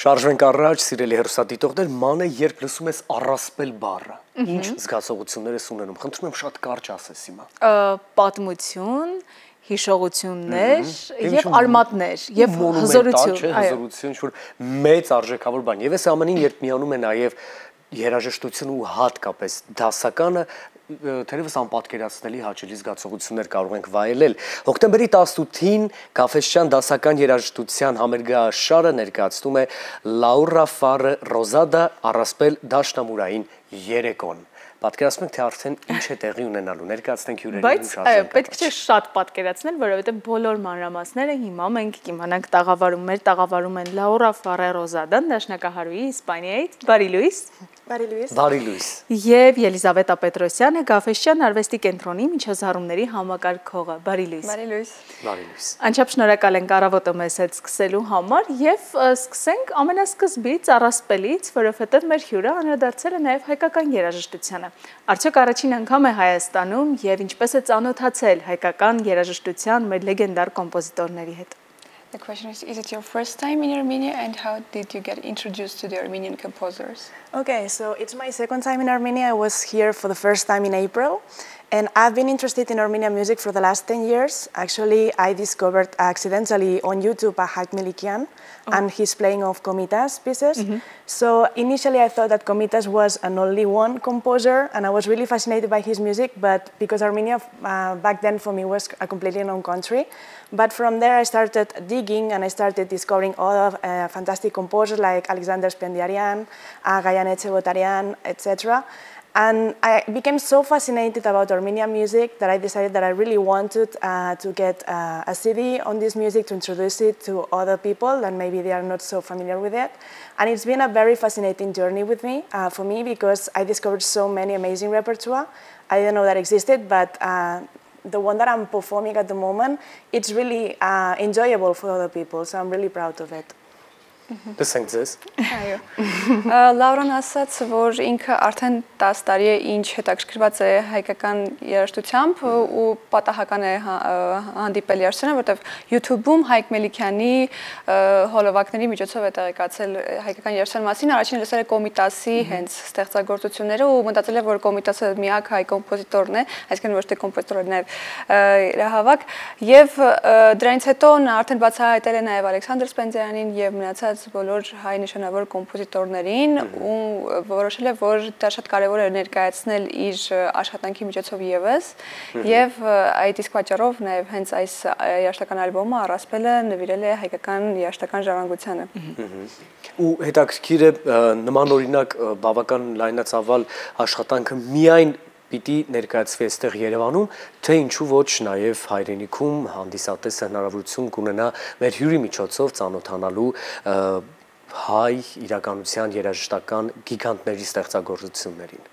Շարժվենք առաջ, սիրելի հեռուստադիտողներ, մանե երբ լսում ես առասպել բառը, ինչ զգացողություններ ես ունենում, խնդրում եմ շատ կարճ ասես հիմա։ Պատմություն, հիշողություններ եւ արմատներ եւ հզորություն, հզորություն, ինչ-որ մեծ արժեքավոր բան։ Եվ այս ամենին երբ միանում է նաեւ երաժշտությունը ու հատկապես դասականը, թերևս անպատկերացնելի հաճելի զգացողություններ կարող ենք վայելել։ Հոկտեմբերի 18-ին Գաֆէսճեան դասական երաժշտության համերգաշարը ներկայացնում է Laura Farre Rosada առասպել դաշնամուրային երեկոն։ Պատկերացնենք, թե արդեն ինչ է տեղի ունենալու, ներկայացնենք հյուրերին ու շարժենք։ Բայց պետք չէ շատ պատկերացնել, որովհետև բոլոր մանրամասները հիմա մենք կիմանանք տաղավարում են Laura Farre Rosada-ն, դաշնակահարուհի Իսպանիայից, բարի լույս։ Բարի լույս։ Բարի լույս։ Եվ Ելիզավետա Պետրոսյանը Գաֆէսճեան արվեստի կենտրոնի միջոցառումների համակարգողը, բարի լույս։ Բարի լույս։ Բարի լույս։ Անչափ շնորհակալ ենք առավոտը մեզ հետ սկսելու համար եւ սկսենք ամենասկզբից առասպելից, որովհետեւ մեր հյուրը անդրադարձել է նաեւ հայկական երաժշտությանը։ Արդյոք առաջին անգամ է Հայաստանում եւ ինչպես է ծանոթացել հայկական երաժշտության մեր լեգենդար կոմպոզիտորների հետ։ The question is it your first time in Armenia and how did you get introduced to the Armenian composers? Okay, so it's my second time in Armenia. I was here for the first time in April. And I've been interested in Armenian music for the last 10 years. Actually, I discovered accidentally on YouTube Haik Melikian and his playing of Komitas pieces. So initially I thought that Komitas was an only one composer and I was really fascinated by his music, but because Armenia back then for me was a completely unknown country. But from there I started digging and I started discovering all of fantastic composers like Alexander Spendiarian, Gayane Chebotarian, etc. And I became so fascinated about Armenian music that I decided that I really wanted to get a CD on this music to introduce it to other people and maybe they are not so familiar with it. And it's been a very fascinating journey with me, for me, because I discovered so many amazing repertoire. I didn't know that existed, but the one that I'm performing at the moment, it's really enjoyable for other people, so I'm really proud of it. Լսենք ձեզ։ Այո։ Լաուրան ասաց, որ ինքը արդեն 10 տարի է ինչ հետաքրքրված է հայկական երաժշտությամբ ու պատահական է հանդիպել երաժշտությանը, որտեղ YouTube-ում Հայկ Մելիքյանի հոլովակների միջոցով է տեղեկացել հայկական երաժշտության մասին, առաջին լսել է Կոմիտասի հենց ստեղծագործությունները ու մտածել է, որ Կոմիտասը միակ հայ կոմպոզիտորն է, այսինքն ոչ թե կոմպոզիտորն է իրավահավաք, եւ դրանից հետո նա արդեն բացահայտել է նաեւ Ալեքսանդր Սպենդիայանին եւ մնացած բոլոր հայ նշանավոր կոմպոզիտորներին ու որոշել է, որ դա շատ կարևոր է ներկայացնել իր աշխատանքի միջոցով եւս եւ այդ իսկ պատճառով նաեւ հենց այս երաժշտական ալբոմը առասպելը նվիրել է հայկական երաժշտական ժառանգությանը։ Ու հետաքրքիր է նման օրինակ բավական լայնածավալ աշխատանքը միայն պիտի ներկայացվի այստեղ Երևանում, թե ինչու ոչ նաև հայրենիքում հանդիսատեսը հնարավորություն կունենա մեր հյուրի միջոցով ծանոթանալու հայ իրականության երաժշտական գիգանտների ստեղծագործություններին։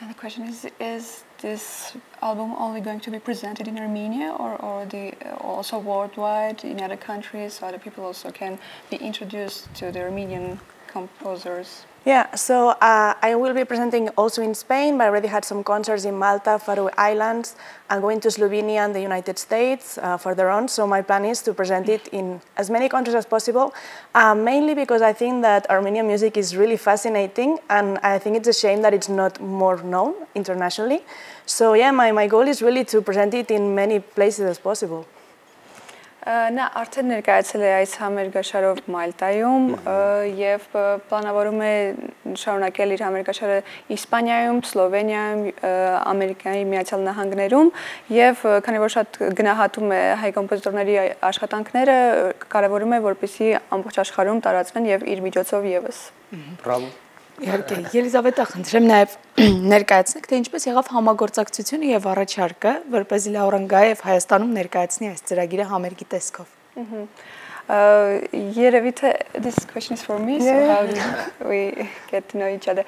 And the question is this album only going to be presented in Armenia or also worldwide in other countries so other people also can be introduced to the Armenian composers? Yeah, so I will be presenting also in Spain, but I already had some concerts in Malta, Faroe Islands. I'm going to Slovenia and the United States further on. So my plan is to present it in as many countries as possible, mainly because I think that Armenian music is really fascinating, and I think it's a shame that it's not more known internationally. So yeah, my goal is really to present it in many places as possible. Նա արդեն ներկայացել է այս համերգաշարով Մալտայում եւ պլանավորում է շարունակել իր համերգաշարը Իսպանիայում, Սլովենիայում, Ամերիկայի Միացյալ Նահանգներում եւ քանի որ շատ գնահատում է հայ կոմպոզիտորների աշխատանքները, կարևորում է որպեսզի ամբողջ աշխարհում տարածվեն եւ իր միջոցով եւս։ Բրավո։ Իհարկե, Ելիզավետա, խնդրեմ նաև ներկայացնեք, թե ինչպես եղավ համագործակցությունը եւ առաջարկը, որպեսզի Լաուրան գա եւ Հայաստանում ներկայացնի այս ծրագիրը համերգի տեսքով։ Երևի թե this question is for me, so how do we get to know each other.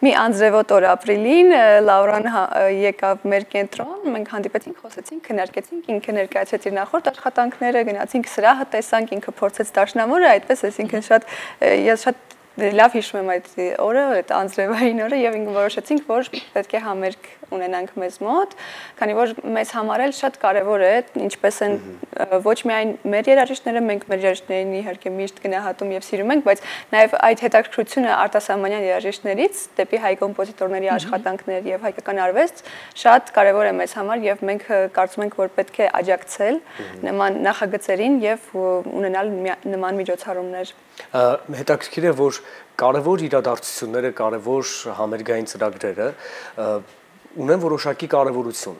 Մի անձրևոտ օր ապրիլին Լաուրան եկավ մեր կենտրոն, մենք հանդիպեցինք, խոսեցինք, քննարկեցինք, ինքը ներկայացրեց իր նախորդ աշխատանքները, գնացինք սրահը տեսանք, ինքը փորձեց դաշնամուրը, այդպես այսինքն ես շատ լավ հիշում եմ այդ օրը, այդ անձրևային օրը եւ ինքը որոշեցինք, որ պետք է համերգ ունենանք մեզ մոտ, քանի որ մեզ համար էլ շատ կարևոր է, ինչպես են ոչ միայն մեր երաժիշտները, մենք մեր երաժիշտներին իհարկե միշտ գնահատում եւ սիրում ենք, բայց նաեւ այդ հետաքրքրությունը արտասահմանյան երաժիշտներից դեպի հայ կոմպոզիտորների աշխատանքներ եւ հայկական արվեստ շատ կարևոր է մեզ համար եւ մենք կարծում ենք, որ պետք է աջակցել նման նախագծերին եւ ունենալ նման միջոցառումներ։ Հետաքրքիր է, որ կարևոր իրադարձությունները, կարևոր համերգային ծրագրերը ունեն որոշակի կարևորություն։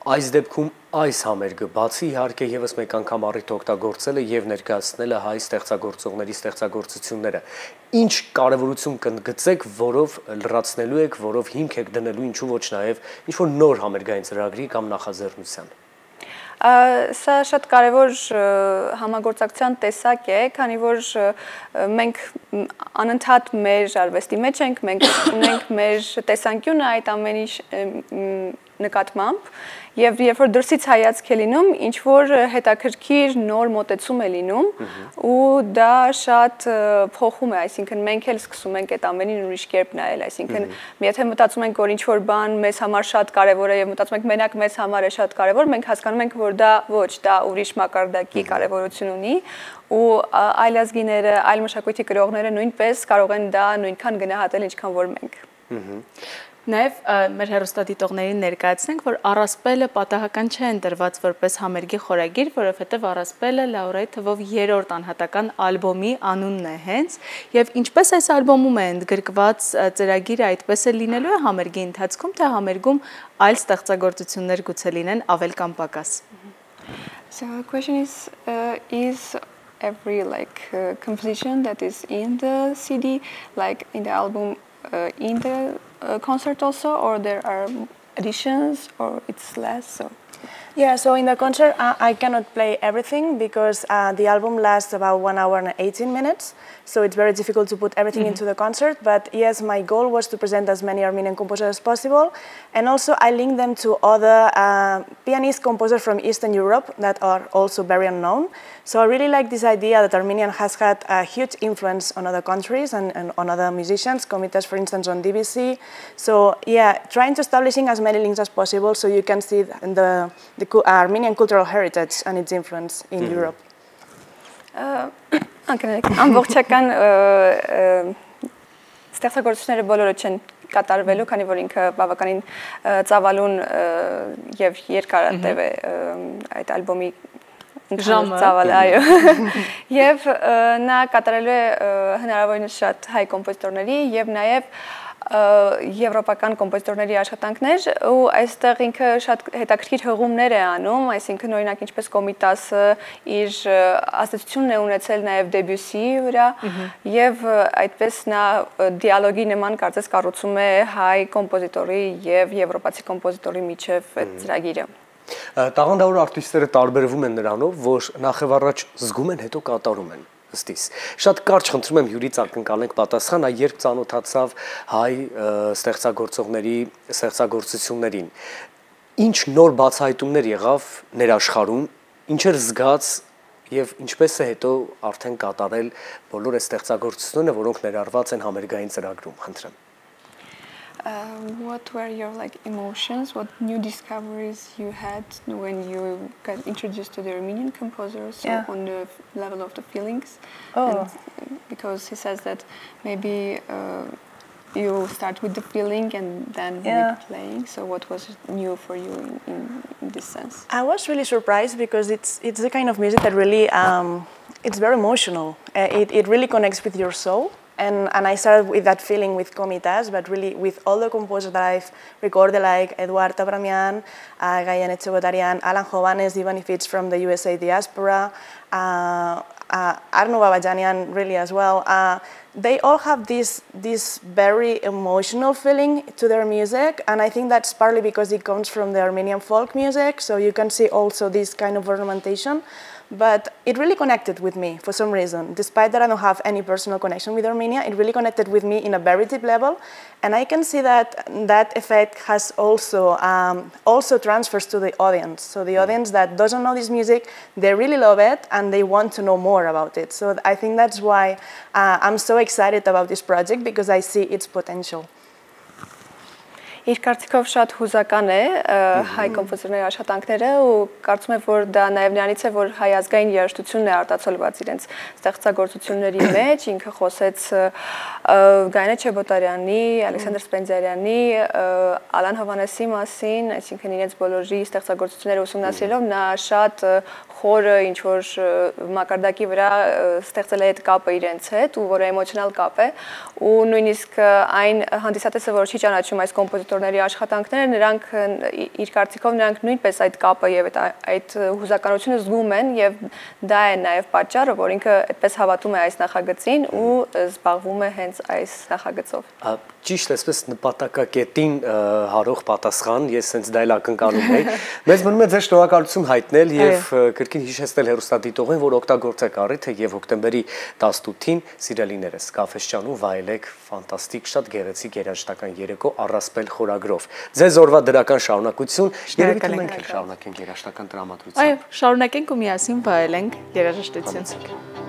Այս դեպքում այս համերգը բացի իհարկե եւս մեկ անգամ առիթ օգտագործել է եւ ներկայացնել է հայ ստեղծագործողների ստեղծագործությունները։ Ինչ կարևորություն կընդգծեք, որով լրացնելու եք, որով հիմք եք դնելու, ինչու ոչ նաեւ ինչ որ նոր համերգային ծրագրի կամ նախաձեռնության։ Սա շատ կարևոր համագործակցության տեսակ է, քանի որ մենք անընդհատ մեր արվեստի մեջ ենք, մենք ունենք մեր տեսանկյունը այդ ամենի նկատմամբ եւ երբ որ դրսից հայացք է լինում, ինչ որ հետաքրքիր նոր մոտեցում է լինում ու դա շատ փոխում է, այսինքն մենք էլ սկսում ենք այդ ամենին ուրիշ կերպ նայել, այսինքն եթե մտածում ենք, որ ինչ որ բան մեզ համար շատ կարևոր է եւ մտածում ենք մենակ մեզ համար է շատ կարևոր, մենք հասկանում ենք, որ դա ոչ, դա ուրիշ մակարդակի կարևորություն ունի ու այլ ազգիները, այլ մշակույթի կրողները նույնպես կարող են դա նույնքան գնահատել, ինչքան որ մենք։ Նաև մեր հեռուստադիտողներին ներկայացնենք, որ առասպելը պատահական չէ ընտրված որպես համերգի խորագիր, որովհետև առասպելը Լաուրայի թվով 3-րդ անհատական ալբոմի անունն է հենց, եւ ինչպես այս ալբոմում է ընդգրկված ծրագիրը այդպես է լինելու է համերգի ընթացքում, թե համերգում այլ ստեղծագործություններ գուցե լինեն ավել կամ պակաս։ So the question is every completion that is in the CD, like in the album, in the concert also, or there are additions, or it's less? So. Yeah, so in the concert, I cannot play everything because the album lasts about 1 hour and 18 minutes. So it's very difficult to put everything into the concert. But yes, my goal was to present as many Armenian composers as possible. And also I linked them to other pianist composers from Eastern Europe that are also very unknown. So I really like this idea that Armenian has had a huge influence on other countries and on other musicians, Komitas, for instance, on DBC. So yeah, trying to establishing as many links as possible so you can see the Armenian cultural heritage and its influence in Europe. Ամբողջական ստեղծագործությունները բոլորը չեն կատարվելու, քանի որ ինքը բավականին ծավալուն եւ երկարատև է այդ ալբոմի ծավալը, այո։ Եվ նա կատարելու է հնարավորինս շատ հայ կոմպոզիտորների եւ նաեւ եվրոպական կոմպոզիտորների աշխատանքներ ու այստեղ ինքը շատ հետաքրքիր հղումներ է անում, այսինքն օրինակ ինչպես Կոմիտասը իր ազդեցությունն է ունեցել նաև Դեբյուսիի վրա եւ այդպես նա դիալոգի նման կարծես կառուցում է հայ կոմպոզիտորի եւ եվրոպացի կոմպոզիտորի միջև այդ ծրագիրը։ Տաղանդավոր արտիստները տարբերվում են նրանով, որ նախ եւ առաջ զգում են, հետո կատարում են։ Ըստիս շատ կարճ խնդրում եմ Յուրից ակնկալենք պատասխան, երբ ծանոթացավ հայ ստեղծագործողների ստեղծագործություններին, ինչ նոր բացահայտումներ եղավ ներաշխարհում, ինչեր զգաց եւ ինչպես է հետո արդեն կատարել բոլոր այս ստեղծագործությունները, որոնք ներառված են համերգային ծրագրում, խնդրեմ։ What were your emotions? What new discoveries you had when you got introduced to the Armenian composers on the level of the feelings? And because he says that maybe you start with the feeling and then with playing. So what was new for you in this sense? I was really surprised because it's the kind of music that really it's very emotional. It really connects with your soul. And I started with that feeling with Komitas, but really with all the composers that I've recorded, like Eduard Abramian, Gayan Echegotarian, Alan Jovanes, even if it's from the USA diaspora, Arno Babajanian really as well. They all have this very emotional feeling to their music, and I think that's partly because it comes from the Armenian folk music, so you can see also this kind of ornamentation. But it really connected with me for some reason. Despite that I don't have any personal connection with Armenia, it really connected with me in a very deep level. And I can see that that effect has also transfers to the audience. So the audience that doesn't know this music, they really love it and they want to know more about it. So I think that's why I'm so excited about this project, because I see its potential. Իր կարծիքով շատ հուզական է հայ կոմպոզիտորների աշխատանքները ու կարծում եմ, որ դա նաև նրանից է, որ հայ ազգային երաժշտությունն է արտացոլված իրենց ստեղծագործությունների մեջ, ինքը խոսեց Գայնե Չեբոտարյանի, Ալեքսանդր Սպենդիարյանի, Ալան Հովանեսի մասին, այսինքն իրենց բոլորի ստեղծագործությունները ուսումնասիրելով նա շատ խորը ինչ որ մակարդակի վրա ստեղծել է այդ կապը իրենց հետ ու որ էմոցիոնալ կապ է ու նույնիսկ այն հանդիսատեսը որ չի ճանաչում այս կոմպոզիտորների աշխատանքները նրանք իր կարծիքով նրանք նույնպես այդ կապը եւ այդ հուզականությունը զգում են եւ դա է նաեւ պատճառը որ ինքը այդպես հավատում է այս նախագծին ու զբաղվում է հենց այս նախագծով Ճիշտ էսպես նպատակակետին հարող պատասխան ես հենց դա էլ ակնկալում եի մեզ մնում է ձեր շնորհակալություն հայտնել եւ կրկին հիշեցնել հեռուստադիտողին որ օգտագործեք առիթը եւ հոկտեմբերի 18-ին սիրելիներս Կաֆեսճանում վայելեք ֆանտաստիկ շատ գեղեցիկ երաժշտական երեկո առասպել խորագրով ձեզ օրվա դրական շարունակություն երևի թե մենք էլ շարունակենք երաժշտական տրամադրություն Այո շարունակենք ու միասին վայելենք երաժշտություն